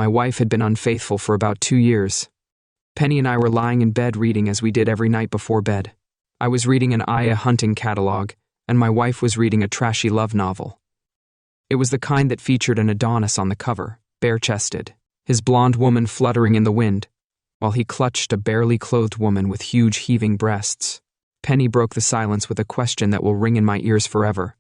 My wife had been unfaithful for about 2 years. Penny and I were lying in bed reading as we did every night before bed. I was reading an Aya hunting catalog, and my wife was reading a trashy love novel. It was the kind that featured an Adonis on the cover, bare-chested, his blonde woman fluttering in the wind, while he clutched a barely clothed woman with huge heaving breasts. Penny broke the silence with a question that will ring in my ears forever.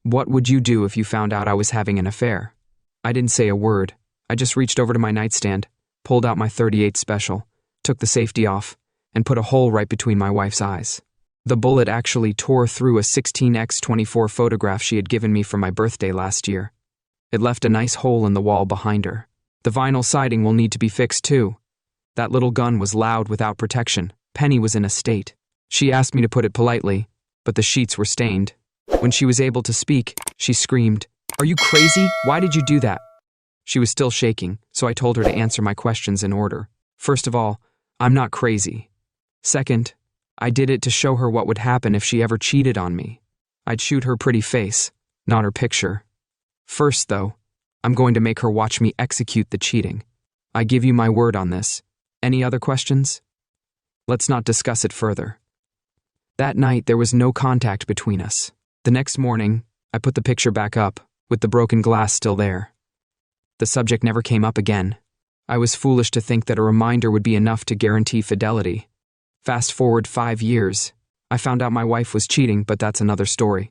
What would you do if you found out I was having an affair? I didn't say a word. I just reached over to my nightstand, pulled out my .38 special, took the safety off, and put a hole right between my wife's eyes. The bullet actually tore through a 16x24 photograph she had given me for my birthday last year. It left a nice hole in the wall behind her. The vinyl siding will need to be fixed too. That little gun was loud without protection. Penny was in a state. She asked me to put it politely, but the sheets were stained. When she was able to speak, she screamed, "Are you crazy? Why did you do that?" She was still shaking, so I told her to answer my questions in order. First of all, I'm not crazy. Second, I did it to show her what would happen if she ever cheated on me. I'd shoot her pretty face, not her picture. First, though, I'm going to make her watch me execute the cheating. I give you my word on this. Any other questions? Let's not discuss it further. That night, there was no contact between us. The next morning, I put the picture back up, with the broken glass still there. The subject never came up again. I was foolish to think that a reminder would be enough to guarantee fidelity. Fast forward 5 years. I found out my wife was cheating, but that's another story.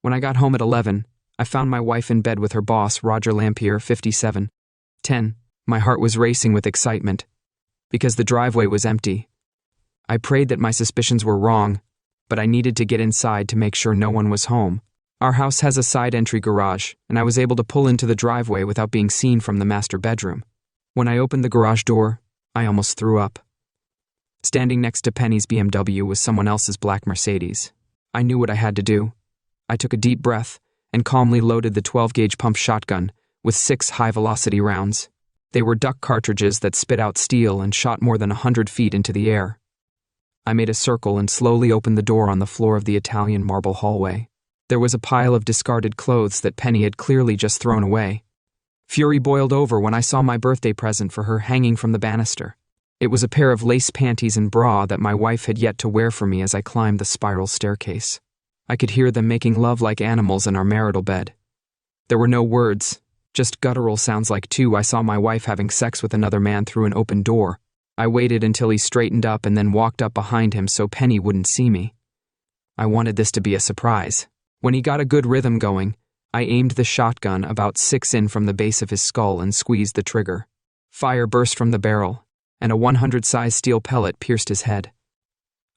When I got home at 11, I found my wife in bed with her boss, Roger Lampier, 57. 10. My heart was racing with excitement, because the driveway was empty. I prayed that my suspicions were wrong, but I needed to get inside to make sure no one was home. Our house has a side entry garage, and I was able to pull into the driveway without being seen from the master bedroom. When I opened the garage door, I almost threw up. Standing next to Penny's BMW was someone else's black Mercedes. I knew what I had to do. I took a deep breath and calmly loaded the 12-gauge pump shotgun with 6 high-velocity rounds. They were duck cartridges that spit out steel and shot more than 100 feet into the air. I made a circle and slowly opened the door on the floor of the Italian marble hallway. There was a pile of discarded clothes that Penny had clearly just thrown away. Fury boiled over when I saw my birthday present for her hanging from the banister. It was a pair of lace panties and bra that my wife had yet to wear for me as I climbed the spiral staircase. I could hear them making love like animals in our marital bed. There were no words, just guttural sounds like I saw my wife having sex with another man through an open door. I waited until he straightened up and then walked up behind him so Penny wouldn't see me. I wanted this to be a surprise. When he got a good rhythm going, I aimed the shotgun about 6 in from the base of his skull and squeezed the trigger. Fire burst from the barrel, and a 100-size steel pellet pierced his head.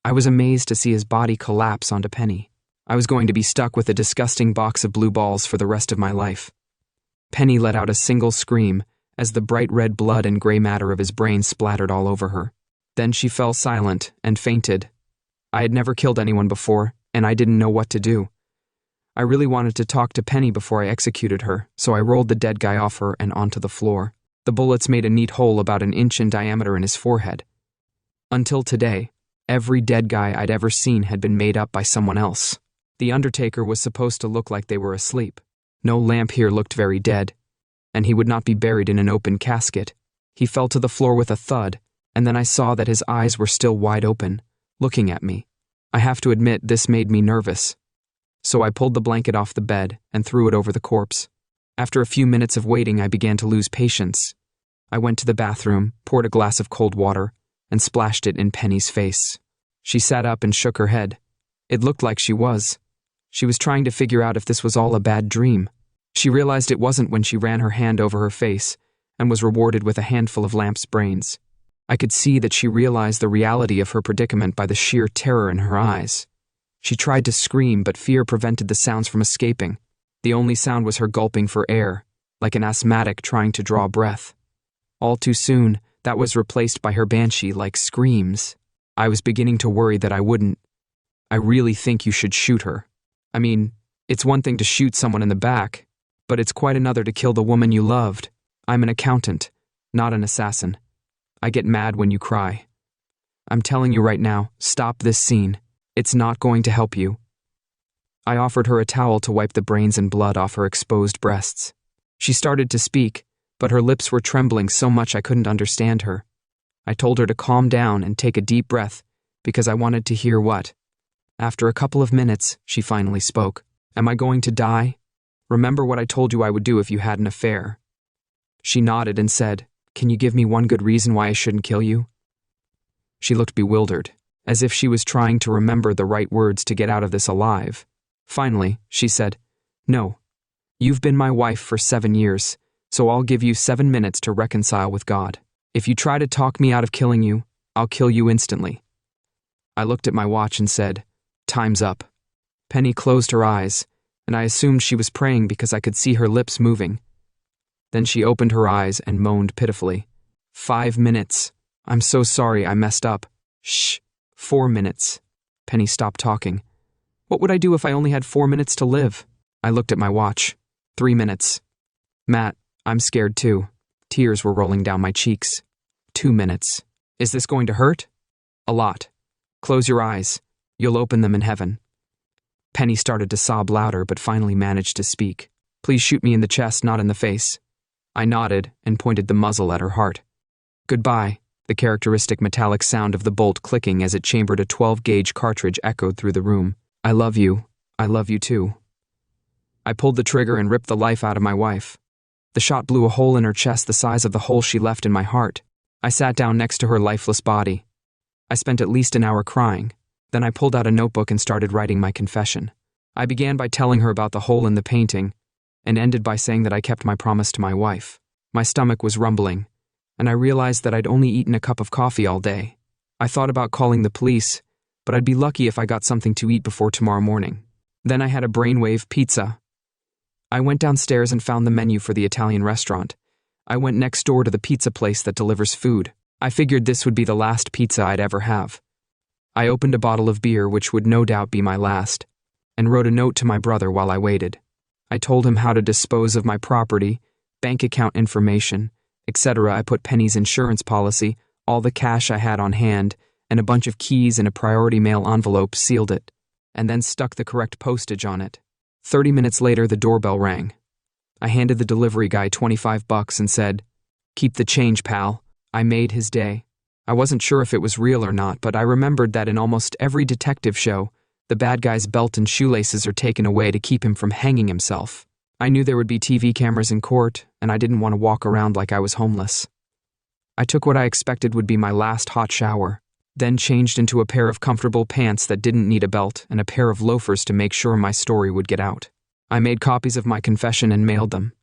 I was amazed to see his body collapse onto Penny. I was going to be stuck with a disgusting box of blue balls for the rest of my life. Penny let out a single scream as the bright red blood and gray matter of his brain splattered all over her. Then she fell silent and fainted. I had never killed anyone before, and I didn't know what to do. I really wanted to talk to Penny before I executed her, so I rolled the dead guy off her and onto the floor. The bullets made a neat hole about 1 inch in diameter in his forehead. Until today, every dead guy I'd ever seen had been made up by someone else. The undertaker was supposed to look like they were asleep. No lamp here looked very dead, and he would not be buried in an open casket. He fell to the floor with a thud, and then I saw that his eyes were still wide open, looking at me. I have to admit this made me nervous. So I pulled the blanket off the bed and threw it over the corpse. After a few minutes of waiting, I began to lose patience. I went to the bathroom, poured a glass of cold water, and splashed it in Penny's face. She sat up and shook her head. It looked like she was. She was trying to figure out if this was all a bad dream. She realized it wasn't when she ran her hand over her face and was rewarded with a handful of Lamp's brains. I could see that she realized the reality of her predicament by the sheer terror in her eyes. She tried to scream, but fear prevented the sounds from escaping. The only sound was her gulping for air, like an asthmatic trying to draw breath. All too soon, that was replaced by her banshee-like screams. I was beginning to worry that I wouldn't. I really think you should shoot her. I mean, it's one thing to shoot someone in the back, but it's quite another to kill the woman you loved. I'm an accountant, not an assassin. I get mad when you cry. I'm telling you right now, stop this scene. It's not going to help you. I offered her a towel to wipe the brains and blood off her exposed breasts. She started to speak, but her lips were trembling so much I couldn't understand her. I told her to calm down and take a deep breath, because I wanted to hear what. After a couple of minutes, she finally spoke. "Am I going to die? Remember what I told you I would do if you had an affair." She nodded and said, "Can you give me one good reason why I shouldn't kill you?" She looked bewildered, as if she was trying to remember the right words to get out of this alive. Finally, she said, "No. You've been my wife for 7 years, so I'll give you 7 minutes to reconcile with God. If you try to talk me out of killing you, I'll kill you instantly." I looked at my watch and said, "Time's up." Penny closed her eyes, and I assumed she was praying because I could see her lips moving. Then she opened her eyes and moaned pitifully. 5 minutes. I'm so sorry I messed up. Shh. 4 minutes. Penny stopped talking. What would I do if I only had 4 minutes to live? I looked at my watch. 3 minutes. Matt, I'm scared too. Tears were rolling down my cheeks. 2 minutes. Is this going to hurt? A lot. Close your eyes. You'll open them in heaven. Penny started to sob louder but finally managed to speak. Please shoot me in the chest, not in the face. I nodded and pointed the muzzle at her heart. Goodbye. The characteristic metallic sound of the bolt clicking as it chambered a 12-gauge cartridge echoed through the room. I love you. I love you too. I pulled the trigger and ripped the life out of my wife. The shot blew a hole in her chest the size of the hole she left in my heart. I sat down next to her lifeless body. I spent at least an hour crying. Then I pulled out a notebook and started writing my confession. I began by telling her about the hole in the painting, and ended by saying that I kept my promise to my wife. My stomach was rumbling, and I realized that I'd only eaten a cup of coffee all day. I thought about calling the police, but I'd be lucky if I got something to eat before tomorrow morning. Then I had a brainwave pizza. I went downstairs and found the menu for the Italian restaurant. I went next door to the pizza place that delivers food. I figured this would be the last pizza I'd ever have. I opened a bottle of beer, which would no doubt be my last, and wrote a note to my brother while I waited. I told him how to dispose of my property, bank account information, etc. I put Penny's insurance policy, all the cash I had on hand, and a bunch of keys in a priority mail envelope, sealed it, and then stuck the correct postage on it. 30 minutes later, the doorbell rang. I handed the delivery guy $25 and said, "Keep the change, pal." I made his day. I wasn't sure if it was real or not, but I remembered that in almost every detective show, the bad guy's belt and shoelaces are taken away to keep him from hanging himself. I knew there would be TV cameras in court, and I didn't want to walk around like I was homeless. I took what I expected would be my last hot shower, then changed into a pair of comfortable pants that didn't need a belt and a pair of loafers to make sure my story would get out. I made copies of my confession and mailed them.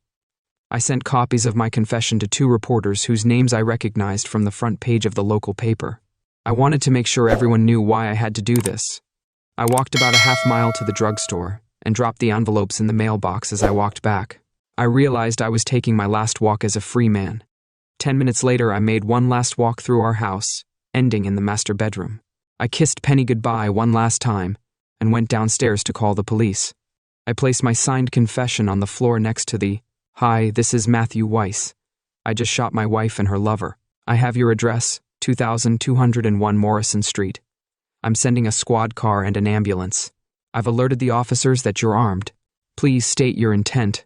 I sent copies of my confession to 2 reporters whose names I recognized from the front page of the local paper. I wanted to make sure everyone knew why I had to do this. I walked about a half-mile to the drugstore and dropped the envelopes in the mailbox as I walked back. I realized I was taking my last walk as a free man. 10 minutes later, I made one last walk through our house, ending in the master bedroom. I kissed Penny goodbye one last time and went downstairs to call the police. I placed my signed confession on the floor next to the, "Hi, this is Matthew Weiss. I just shot my wife and her lover. I have your address, 2201 Morrison Street. I'm sending a squad car and an ambulance. I've alerted the officers that you're armed. Please state your intent."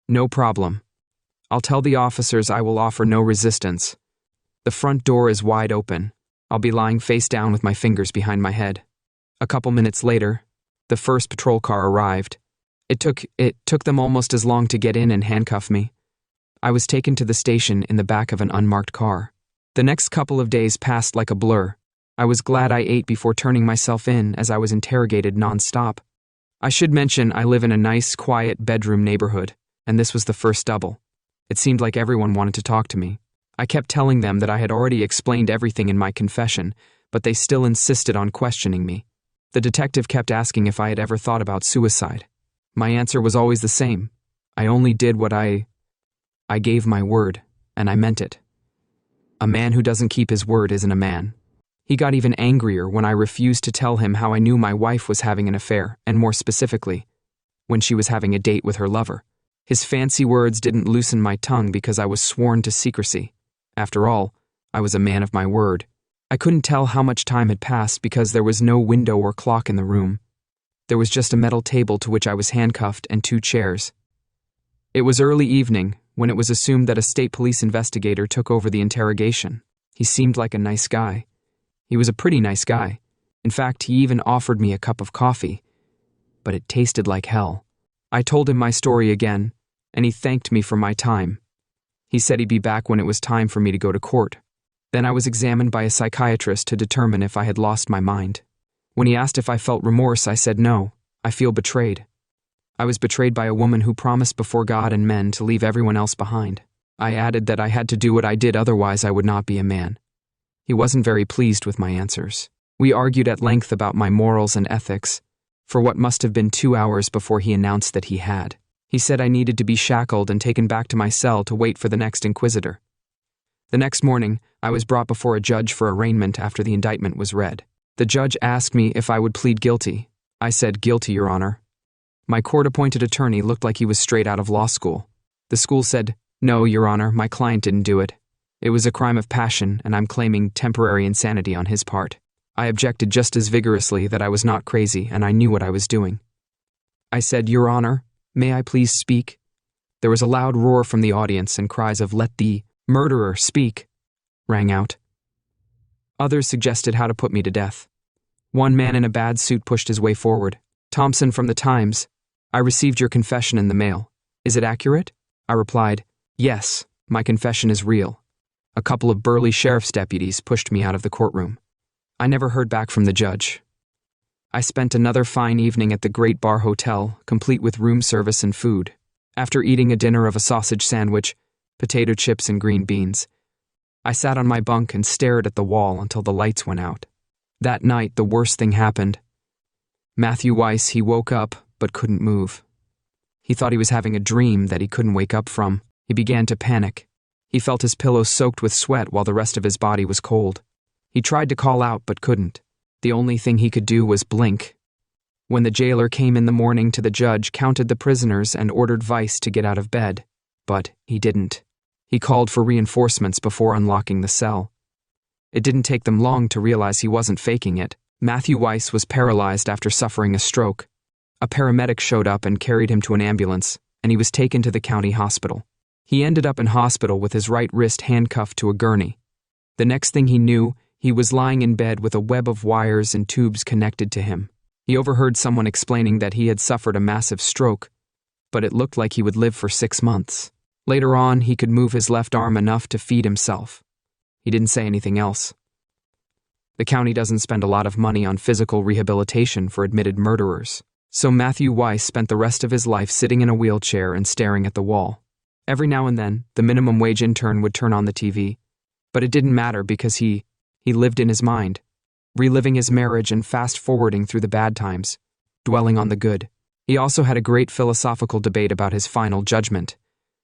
"No problem. I'll tell the officers I will offer no resistance. The front door is wide open. I'll be lying face down with my fingers behind my head." A couple minutes later, the first patrol car arrived. It took them almost as long to get in and handcuff me. I was taken to the station in the back of an unmarked car. The next couple of days passed like a blur. I was glad I ate before turning myself in, as I was interrogated non-stop. I should mention I live in a nice, quiet bedroom neighborhood, and this was the first double. It seemed like everyone wanted to talk to me. I kept telling them that I had already explained everything in my confession, but they still insisted on questioning me. The detective kept asking if I had ever thought about suicide. My answer was always the same. I only did what I gave my word, and I meant it. A man who doesn't keep his word isn't a man. He got even angrier when I refused to tell him how I knew my wife was having an affair, and more specifically, when she was having a date with her lover. His fancy words didn't loosen my tongue because I was sworn to secrecy. After all, I was a man of my word. I couldn't tell how much time had passed because there was no window or clock in the room. There was just a metal table to which I was handcuffed and 2 chairs. It was early evening, when it was assumed that a state police investigator took over the interrogation. He seemed like a nice guy. He was a pretty nice guy. In fact, he even offered me a cup of coffee, but it tasted like hell. I told him my story again, and he thanked me for my time. He said he'd be back when it was time for me to go to court. Then I was examined by a psychiatrist to determine if I had lost my mind. When he asked if I felt remorse, I said no, I feel betrayed. I was betrayed by a woman who promised before God and men to leave everyone else behind. I added that I had to do what I did, otherwise I would not be a man. He wasn't very pleased with my answers. We argued at length about my morals and ethics, for what must have been 2 hours before he announced that he had. He said I needed to be shackled and taken back to my cell to wait for the next inquisitor. The next morning, I was brought before a judge for arraignment after the indictment was read. The judge asked me if I would plead guilty. I said, "Guilty, Your Honor." My court-appointed attorney looked like he was straight out of law school. The school said, "No, Your Honor, my client didn't do it. It was a crime of passion, and I'm claiming temporary insanity on his part." I objected just as vigorously that I was not crazy and I knew what I was doing. I said, "Your Honor, may I please speak?" There was a loud roar from the audience and cries of "Let the murderer speak" rang out. Others suggested how to put me to death. One man in a bad suit pushed his way forward. "Thompson from the Times, I received your confession in the mail. Is it accurate?" I replied, "Yes, my confession is real." A couple of burly sheriff's deputies pushed me out of the courtroom. I never heard back from the judge. I spent another fine evening at the Great Bar Hotel, complete with room service and food. After eating a dinner of a sausage sandwich, potato chips and green beans, I sat on my bunk and stared at the wall until the lights went out. That night, the worst thing happened. Matthew Weiss, he woke up, but couldn't move. He thought he was having a dream that he couldn't wake up from. He began to panic. He felt his pillow soaked with sweat while the rest of his body was cold. He tried to call out, but couldn't. The only thing he could do was blink. When the jailer came in the morning to the judge, counted the prisoners, and ordered Weiss to get out of bed, but he didn't. He called for reinforcements before unlocking the cell. It didn't take them long to realize he wasn't faking it. Matthew Weiss was paralyzed after suffering a stroke. A paramedic showed up and carried him to an ambulance, and he was taken to the county hospital. He ended up in hospital with his right wrist handcuffed to a gurney. The next thing he knew, he was lying in bed with a web of wires and tubes connected to him. He overheard someone explaining that he had suffered a massive stroke, but it looked like he would live for 6 months. Later on, he could move his left arm enough to feed himself. He didn't say anything else. The county doesn't spend a lot of money on physical rehabilitation for admitted murderers, so Matthew Weiss spent the rest of his life sitting in a wheelchair and staring at the wall. Every now and then, the minimum wage intern would turn on the TV, but it didn't matter because he lived in his mind, reliving his marriage and fast-forwarding through the bad times, dwelling on the good. He also had a great philosophical debate about his final judgment.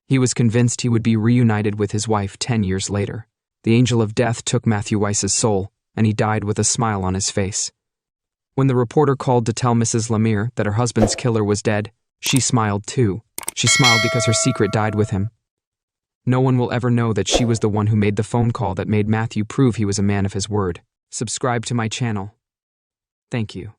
He was convinced he would be reunited with his wife 10 years later. The angel of death took Matthew Weiss's soul, and he died with a smile on his face. When the reporter called to tell Mrs. Lemire that her husband's killer was dead, she smiled too. She smiled because her secret died with him. No one will ever know that she was the one who made the phone call that made Matthew prove he was a man of his word. Subscribe to my channel. Thank you.